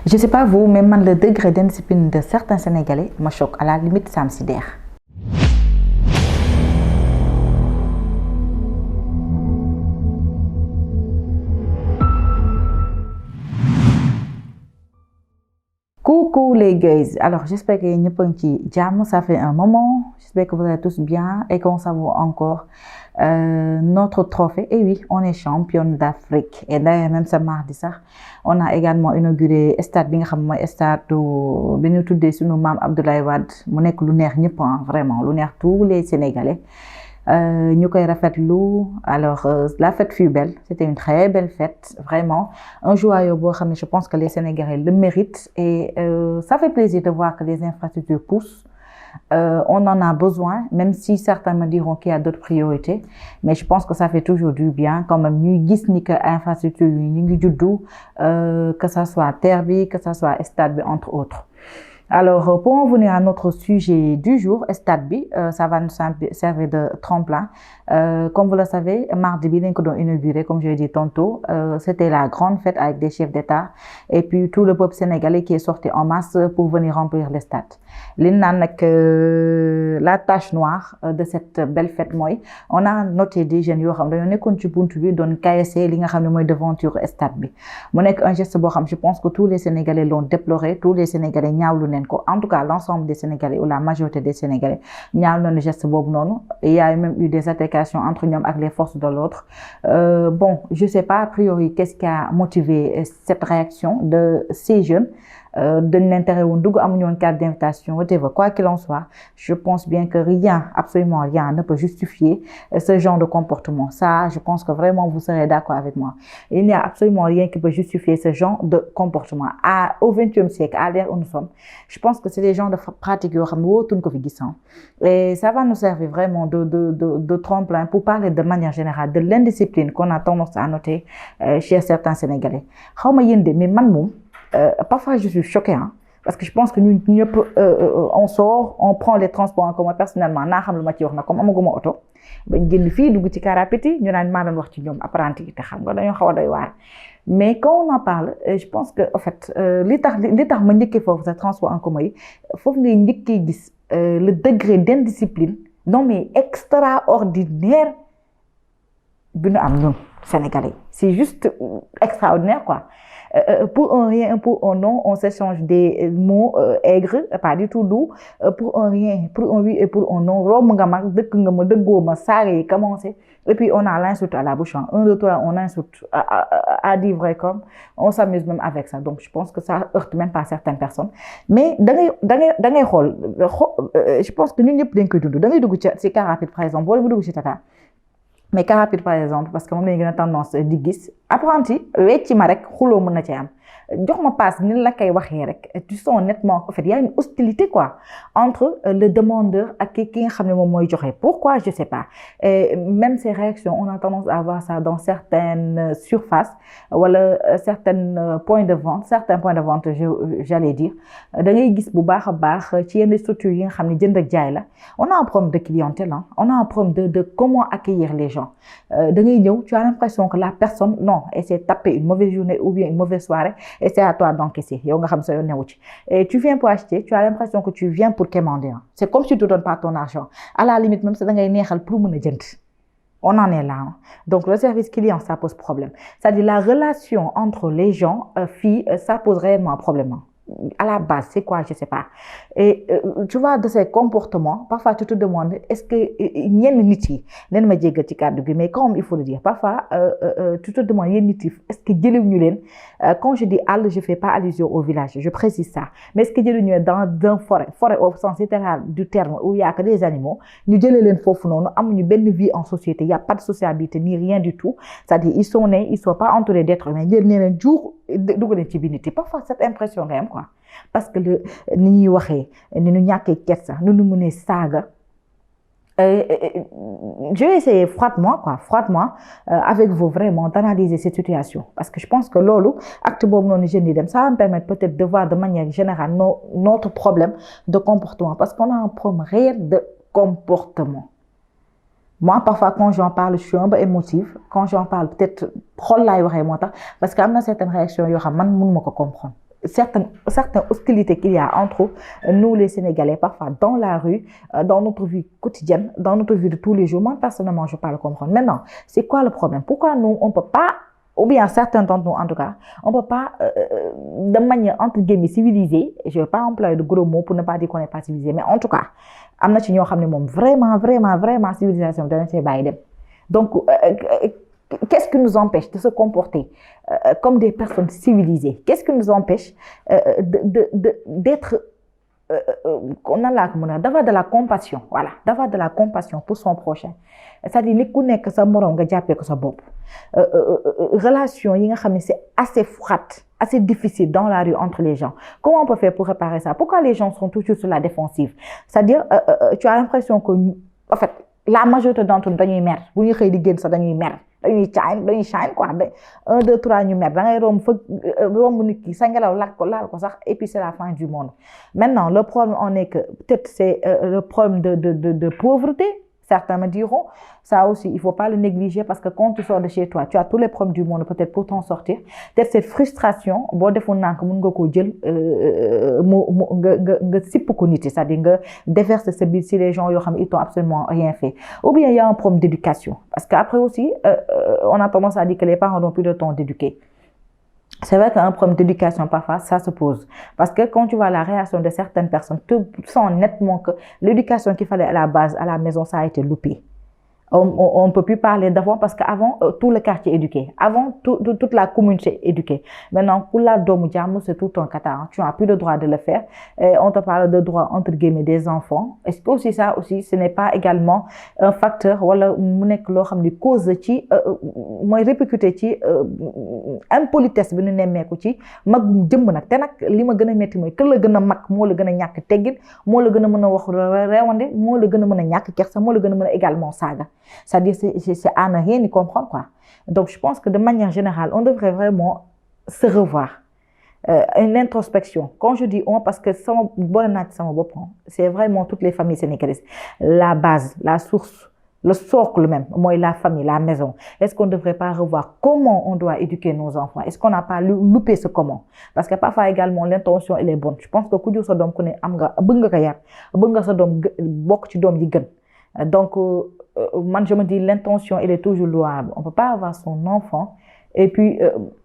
Je sais pas vous, mais man, le degré d'indiscipline de certains Sénégalais me choque. À la limite, ça me sidère. Coucou les guys. Alors, j'espère que vous avez jam. Ça fait un moment. J'espère que vous allez tous bien et qu'on savoure encore notre trophée. Et oui, on est championne d'Afrique. Et d'ailleurs, même ce mardi, ça, on a également inauguré stade bi nga xam moy stade bi ñu tuddé sunu mam Abdoulaye Wade mu nek lu neex ñëpp vraiment lu neex tous les Sénégalais. Ñu koy rafetlu. Alors la fête fut belle, c'était une très belle fête, vraiment un joyau boo xam ne je pense que les Sénégalais le méritent et ça fait plaisir de voir que les infrastructures poussent. On en a besoin, même si certains me diront qu'il y a d'autres priorités, mais je pense que ça fait toujours du bien quand même ñuy gis ni que infrastructure yi ñu ngi juddu, que ça soit terre bi, que ça soit stade bi entre autres. Alors, pour en venir à notre sujet du jour, stade bi, ça va nous servir de tremplin. Comme vous le savez, mardi bi dañ ko doon inauguré, comme je l'ai dit tantôt, c'était la grande fête avec des chefs d'État et puis tout le peuple sénégalais qui est sorti en masse pour venir remplir le stade. Li naan nag la tache noire de cette belle fête mooy on a noté des jeunes yoo xam dañoo nekkoon ci buntu bi doon caillasser li nga xam ne mooy devanture stade bi mu nekk un geste boo xam je pense que tous les Sénégalais l'ont déploré, tous les Sénégalais ñaawlu neen ko, en tout cas l'ensemble des Sénégalais ou la majorité des Sénégalais ñaawlu nañu geste boobu noonu. Il y a même eu des altercations entre ñoom ak les forces de l'ordre. Bon, je sais pas a priori qu'est-ce qui a motivé cette réaction de ces jeunes. Dañ leen tere woon dugg amuñu woon carte d'invitation, whatever, quoi qu'il en soit, je pense bien que rien, absolument rien ne peut justifier ce genre de comportement. Ça, je pense que vraiment vous serez d'accord avec moi. Il n'y a absolument rien qui peut justifier ce genre de comportement. Au XXe siècle, à l'ère où nous sommes, je pense que c'est des genres de pratiques yoo xam ne wootuñ ko fi gis. Et ça va nous servir vraiment de tremplin pour parler de manière générale de l'indiscipline qu'on a tendance à noter chez certains Sénégalais. Xaw ma yéen de mais man moom parfois je suis choquée parce que je pense que nous on sort, on prend les transports en commun. Personnellement naa xam lu ma ci wax na comme amaguma oto bañ génn fii dugg ci car rapide ñu naan maa doon wax ci ñoom apprenti yi te xam nga dañoo xaw a doy waar. Mais quand on en parle, je pense que en fait li tax ma njëkkee foofu sa transport en commun yi foofu ngay njëkkee gis le degré d'indiscipline non mais extraordinaire bi ñu am ñun Sénégalais. C'est juste extraordinaire quoi. Pour un rien, pour un non, on s'échange des mots aigres, pas du tout doux. Pour un rien, pour un oui et pour un non, rom nga mag, dëkk nga ma, dëggoo ma, saare yi commencé. Et puis on a l'insulte à la bouche. 1, 2, 3, on insulte à dire vrai comme. On s'amuse même avec ça. Donc je pense que ça heurte même pas certaines personnes. Mais da ngay xool, je pense que ñun ñëpp dañ koy dund. Da ngay dugg ci car rapide par exemple, wala mu dugg ci Tata. Mais car rapide par exemple, parce que moom lañu gën a tendance di gis apprenti wecci ma rek xuloo mën na ci am jox ma passe ni la koy waxee rek tu sens nettement en fait il y a une hostilité quoi entre le demandeur ak ki nga xam ne moom mooy joxe. Pourquoi je sais pas. Et même ces réactions on a tendance à voir ça dans certaines surfaces wala certains points de vente j'allais dire da ngay gis bu baax a baax ci yenn structures yi nga xam ne jënd ak jaay la. On a un problème de clientèle on a un problème de comment accueillir les gens. Da ngay ñëw tu as l'impression que la personne non elle s'est tapé une mauvaise journée ou bien une mauvaise soirée et c'est à toi d'encaisser yow nga xam sa yoon newu ci. Et tu viens pour acheter, tu as l'impression que tu viens pour commander. C'est comme si tu donnes pas ton argent. À la limite même c'est da ngay neexal pour mën a jënd. On en est là. Donc le service client ça pose problème. C'est-à-dire la relation entre les gens filles ça pose réellement un problème. À la base, c'est quoi? Je sais pas. Et tu vois, de ces comportements, parfois tu te demandes, est-ce que ñenn nit yi leen ma jéggal ci kàddu gi mais comme il faut le dire, parfois tu te demandes yenn nit yi est-ce que jëluñu leen quand je dis àll, je fais pas allusion au village, je précise ça. Mais est-ce que jëluñu leen dans forêt au sens littéral du terme où il y a que des animaux, ñu jëlee leen foofu noonu amuñu benn vie en société, il y a pas de sociabilité ni rien du tout. C'est-à-dire ils sont nés, ils sont pas entourés d'êtres humains, jël leen jour dugg leen ci biir nit yi. Parfois cette impression nga am quoi. Parce que ni ñuy waxee ni ñu ñàkkee kersa nu ñu mënee saaga. Je vais essayer froidement avec vous vraiment d'analyser cette situation parce que je pense que loolu acte boobu noonu jeunes yi dem ça va me permettre peut-être de voir de manière générale notre problème de comportement parce qu'on a un problème réel de comportement. Moi parfois quand j'en parle je suis un peu émotive quand j'en parle peut-être xol laay waxee moo tax parce que am na certaines réactions yoo xam man mënuma ko comprendre. certaines hostilités qu'il y a entre nous les Sénégalais, parfois dans la rue, dans notre vie quotidienne, dans notre vie de tous les jours. Moi, personnellement, je parle comprendre. Maintenant, c'est quoi le problème? Pourquoi nous, on ne peut pas, ou bien certains d'entre nous en tout cas, on ne peut pas, de manière entre guillemets civilisée, je ne vais pas employer de gros mots pour ne pas dire qu'on n'est pas civilisé, mais en tout cas, am na ci ñoo xam ne moom vraiment civilisation dana see bàyyi dem. Donc, qu'est-ce qui nous empêche de se comporter comme des personnes civilisées? Qu'est-ce qui nous empêche d'être, d'avoir de la compassion, voilà, d'avoir de la compassion pour son prochain. C'est-à-dire nit ku nekk sa morom nga jàppee ko sa bopp. Relation yi nga xam ne c'est assez froide, assez difficile dans la rue entre les gens. Comment on peut faire pour réparer ça? Pourquoi les gens sont toujours sur la défensive? C'est-à-dire, tu as l'impression que, en fait, la majorité d'entre nous dañuy mer bu ñu xëy di génn sax dañuy mer dañuy shine quoi 1 2 3 ñu mer da ngay romb nit ki sa ngelaw laal ko sax et puis c'est la fin du monde. Maintenant le problème en est que peut-être c'est le problème de pauvreté. Certains me diront, ça aussi, il ne faut pas le négliger parce que quand tu sors de chez toi, tu as tous les problèmes du monde peut-être pour t'en sortir. Peut-être cette frustration, c'est-à-dire déverser ce bill si les gens ils n'ont absolument rien fait. Ou bien il y a un problème d'éducation. Parce qu'après aussi, on a tendance à dire que les parents n'ont plus de temps d'éduquer. C'est vrai qu'un problème d'éducation, parfois, ça se pose. Parce que quand tu vois la réaction de certaines personnes, tu sens nettement que l'éducation qu'il fallait à la base, à la maison, ça a été loupé. On ne peut plus parler d'avant parce qu'avant, tout le quartier est éduqué. Avant, toute la communauté est éduquée. Maintenant, pour la domu-diamou, c'est tout un kata. Tu n'as plus le droit de le faire. Et on te parle de droit, entre guillemets, des enfants. Est-ce que aussi ça, aussi, ce n'est pas également un facteur, wala mounek lo xamni cause ci moy répercuté ci impolitesse bi ñu néméku ci mag jëm nak té nak lima gëna metti moy ke la gëna mag mo la gëna ñak teggin mo la gëna mëna wax réwandé mo la gëna mëna ñak kersa mo la gëna mëna également saga. C'est-à-dire c'est à ne rien y comprendre quoi. Donc je pense que de manière générale on devrait vraiment se revoir, une introspection. Quand je dis on, parce que c'est vraiment toutes les familles sénégalaises, la base, la source, le socle même, moi la famille, la maison. Est-ce qu'on ne devrait pas revoir comment on doit éduquer nos enfants? Est-ce qu'on n'a pas loupé ce comment? Parce que parfois également l'intention elle est bonne. Je pense que ku jur sa doom ku ne am nga bëgg nga ko yar bëgg nga sa doom bokk ci doom yi gën. Donc moi je me dis l'intention elle est toujours louable. On peut pas avoir son enfant et puis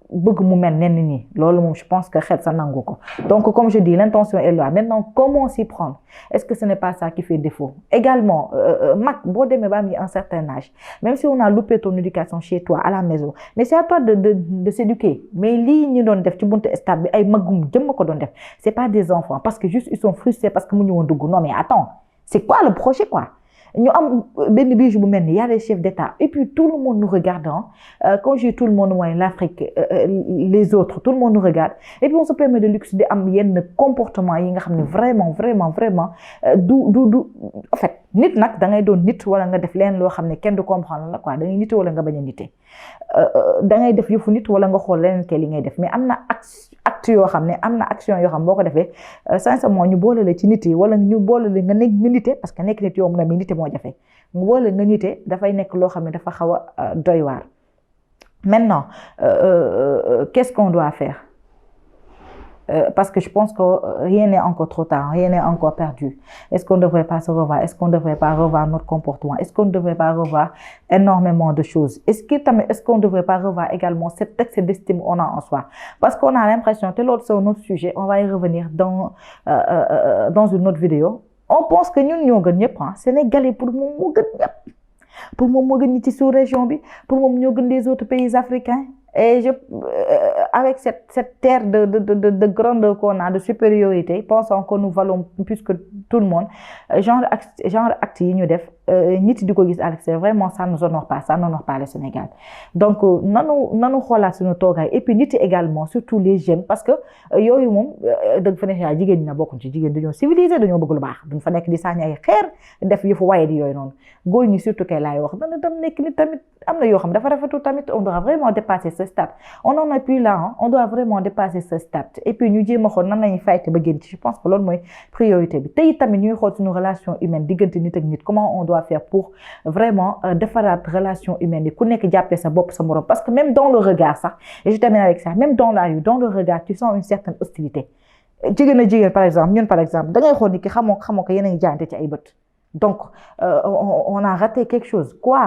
bëgg mu mel nenn ni loolu moom je pense que xel sa nangu ko. Donc comme je dis l'intention est louable. Maintenant comment s'y prendre? Est-ce que ce n'est pas ça qui fait défaut? Également mag boo demee ba am un certain âge, même si on a loupé ton éducation chez toi à la maison, mais c'est à toi de s'éduquer. Mais lii ñu doon def ci buntu stade bi ay magum jëm ko doon def, c'est pas des enfants parce que juste ils sont frustrés parce que mu ñu woon dugg. Non mais attends, c'est quoi le projet quoi? Nous avons ben bijou bu melni, il y a des chefs d'État et puis tout le monde nous regarde. Quand je dis tout le monde, moi l'Afrique, les autres, tout le monde nous regarde et puis on se permet de luxe de am yenn comportement yi nga xamné vraiment en fait nit nak da ngay doon nit wala nga def leen lo xamné kenn du comprendre la quoi da ngay nité wala nga baña nité da ngay def yëfu nit wala nga xol leneen ke li ngay def mais amna acte yo xamné amna action yo xam boko défé sincèrement ñu bolé la ci nité wala ñu bolé la nga nek nité parce que nek nit yom na mi nité mo jafé mu bolé nga nité da fay nek lo xamné dafa xawa doy war. Maintenant qu'est-ce qu'on doit faire? Parce que je pense que rien n'est encore trop tard, rien n'est encore perdu. Est-ce qu'on ne devrait pas se revoir? Est-ce qu'on ne devrait pas revoir notre comportement? Est-ce qu'on ne devrait pas revoir énormément de choses? Est-ce qu'on ne devrait pas revoir également cet excès d'estime qu'on a en soi? Parce qu'on a l'impression que l'autre c'est un autre sujet, on va y revenir dans une autre vidéo. On pense que nous ñoo gën ñëpp Sénégalais pour moom moo gën ñëpp pour moom moo gën ñi ci sous-région bi pour moom ñoo gën les autres pays africains. Et avec cette terre de grandeur qu'on a, de supériorité, pensant que nous valons plus que tout le monde, genre acte yi ñu def nit di ko gis Alex, vraiment ça nous honore pas, ça n'honore pas le Sénégal. Donc nanu xoolaat suñu toogaay et puis nit également surtout les jeunes parce que yooyu moom dëgg fa nekk yaa jigéen ñi na bokkuñ ci jigéen dañoo civilisé dañoo bëgg lu baax duñ fa nekk di sànni ay xeer def yëfu waye di yooyu noonu góor ñi surtout kay laay wax dana dem nekk ni tamit am na yoo xam dafa rafetul tamit on doit vraiment dépasser ce stade. On n'en est plus là, on doit vraiment dépasser ce stade. Et puis nous jéem a xool nan lañuy fayte ba génn ci je pense que loolu mooy priorité bi tey tamit ñuy xool suñu relation humaine diggante nit ak nit comment on doit doit faire pour vraiment defaraat relation humaine yi ku nekk jàppee sa bopp sa morom parce que même dans le regard sax et je termine avec ça même dans la rue dans le regard tu sens une certaine hostilité jigéen a jigéen par exemple ñun par exemple da ngay xool ni ki xamoo ko yéen a ngi jaante ci ay bët donc on a raté quelque chose quoi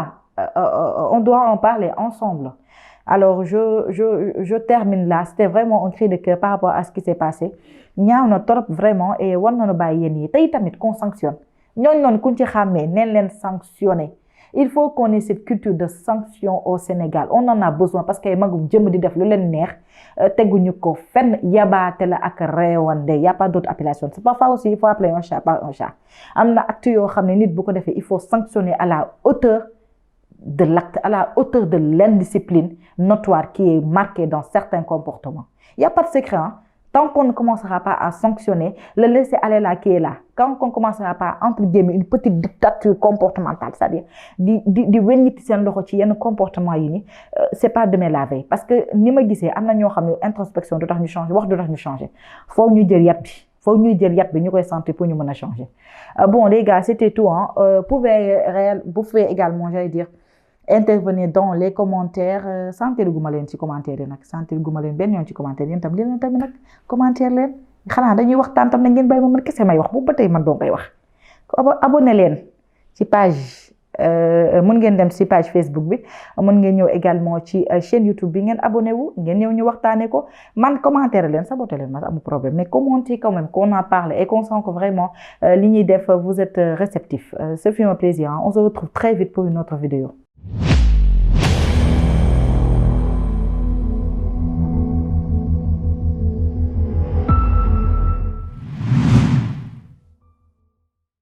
on doit en parler ensemble. Alors, je termine là. C'était vraiment un cri de cœur par rapport à ce qui s'est passé. ñaaw na trop vraiment et war nañu bàyyi yéen yi tey tamit qu'on sanctionne ñooñu noonu kuñ ci xàmmee neen leen sanctionner. Il faut qu'on ait cette culture de sanction au Sénégal on en a besoin parce que magum jëm di def lu leen neex teguñu ko fenn yabaate la ak réewande y a pas d'autre appellation c'est parfois aussi il faut appeler un chat par un chat am na acte yoo xam ne nit bu ko defee il faut sanctionner à la hauteur de l'acte, à la hauteur de l'indiscipline notoire qui est marquée dans certains comportements. Il n'y a pas de secret. Hein? Tant qu'on ne commencera pas à sanctionner, le laisser aller là qui est là, quand on ne commencera pas à, entre guillemets, une petite dictature comportementale, c'est-à-dire, un comportement, c'est pas demain la veille. Parce que, ni me disais, introspection, de nous changer, voir de nous changer. Faut nous dire, faut nous dire, nous ressentir pour nous changer. Bon, les gars, c'était tout. Hein. Vous pouvez également, j'allais dire, intervenir dans les commentaires sentir guma leen ci commentaire yi nag sentir guma leen benn yoon ci commentaire yéen tam leen tamit nag commentaire leen xanaa dañuy waxtaan tam na ngeen bàyyi ma man kese may wax bu ba tey man doo koy wax abonné leen ci page mën ngeen dem ci page Facebook bi mën ngeen ñëw également ci chaîne YouTube bi ngeen abonné wu ngeen ñëw ñu waxtaanee ko man commentaire leen saboté leen ma amul problème mais commentez quand même qu'on en parle et qu'on sent que vraiment li ñuy def vous êtes réceptif ce fut un plaisir hein. On se retrouve très vite pour une autre vidéo.